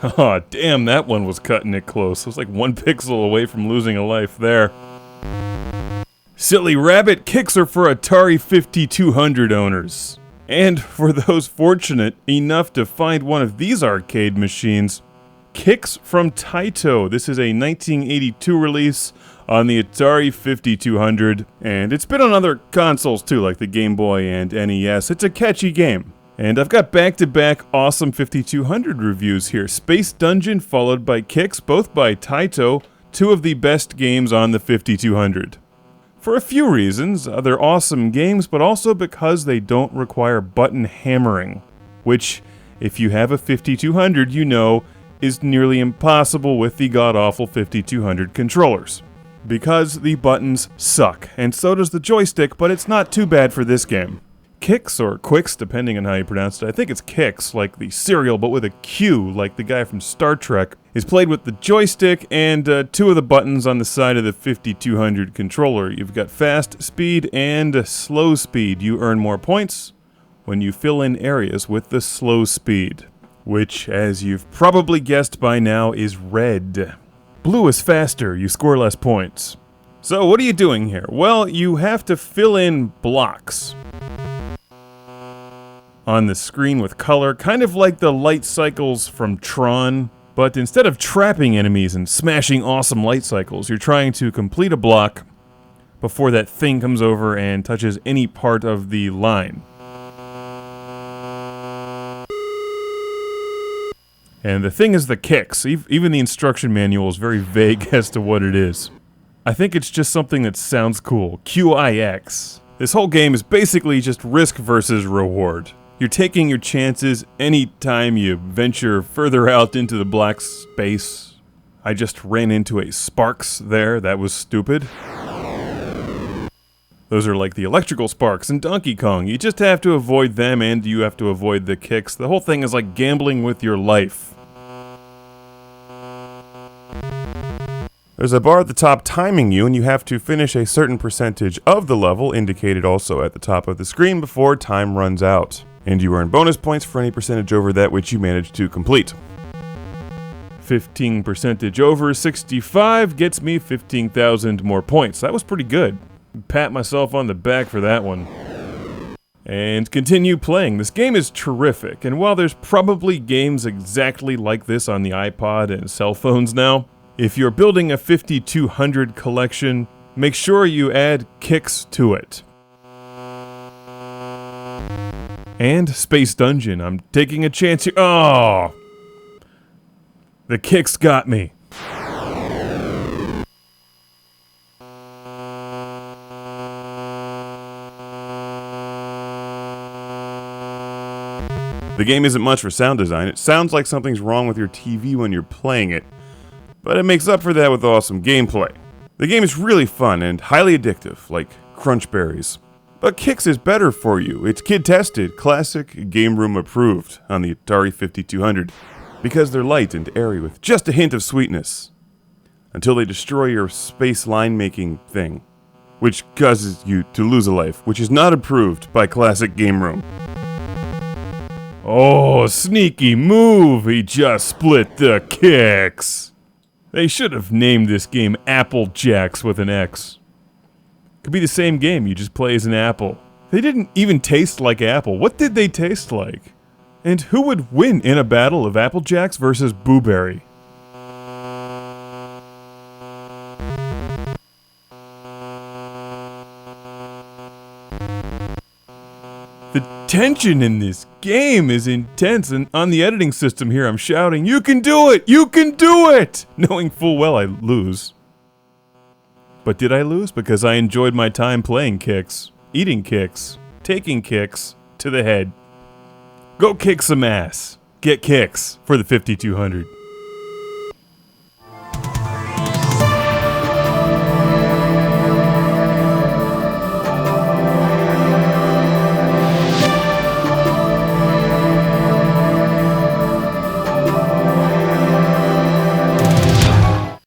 Aw, damn, that one was cutting it close. It was like 1 pixel away from losing a life there. Silly rabbit, QIX are for Atari 5200 owners. And for those fortunate enough to find one of these arcade machines, QIX from Taito. This is a 1982 release on the Atari 5200, and it's been on other consoles too, like the Game Boy and NES. It's a catchy game. And I've got back-to-back awesome 5200 reviews here. Space Dungeon followed by QIX, both by Taito, 2 of the best games on the 5200. For a few reasons, they're awesome games, but also because they don't require button hammering, which, if you have a 5200, you know, is nearly impossible with the god-awful 5200 controllers. Because the buttons suck, and so does the joystick, but it's not too bad for this game. QIX, or QIX, depending on how you pronounce it. I think it's QIX, like the cereal, but with a Q, like the guy from Star Trek, is played with the joystick and 2 of the buttons on the side of the 5200 controller. You've got fast speed and slow speed. You earn more points when you fill in areas with the slow speed, which, as you've probably guessed by now, is red. Blue is faster, you score less points. So what are you doing here? Well, you have to fill in blocks on the screen with color, kind of like the light cycles from Tron, but instead of trapping enemies and smashing awesome light cycles, you're trying to complete a block before that thing comes over and touches any part of the line. And the thing is the QIX. Even the instruction manual is very vague as to what it is. I think it's just something that sounds cool. QIX. This whole game is basically just risk versus reward. You're taking your chances anytime you venture further out into the black space. I just ran into a sparks there. That was stupid. Those are like the electrical sparks in Donkey Kong. You just have to avoid them, and you have to avoid the QIX. The whole thing is like gambling with your life. There's a bar at the top timing you, and you have to finish a certain percentage of the level, indicated also at the top of the screen, before time runs out. And you earn bonus points for any percentage over that which you manage to complete. 15% over 65 gets me 15,000 more points. That was pretty good. Pat myself on the back for that one. And continue playing. This game is terrific, and while there's probably games exactly like this on the iPod and cell phones now, if you're building a 5200 collection, make sure you add QIX to it. And Space Dungeon. I'm taking a chance here. Oh! The QIX got me. The game isn't much for sound design. It sounds like something's wrong with your TV when you're playing it, but it makes up for that with awesome gameplay. The game is really fun and highly addictive, like crunch berries. But QIX is better for you. It's kid-tested, classic, game room approved on the Atari 5200, because they're light and airy with just a hint of sweetness, until they destroy your space line-making thing, which causes you to lose a life, which is not approved by classic game room. Oh, sneaky move! He just split the QIX! They should have named this game Applejacks with an X. Could be the same game, you just play as an apple. They didn't even taste like apple. What did they taste like? And who would win in a battle of Applejacks versus Booberry? The tension in this game is intense, and on the editing system here I'm shouting, "You can do it! You can do it!" knowing full well I lose. But did I lose? Because I enjoyed my time playing QIX, eating QIX, taking QIX to the head. Go kick some ass. Get QIX for the 5200.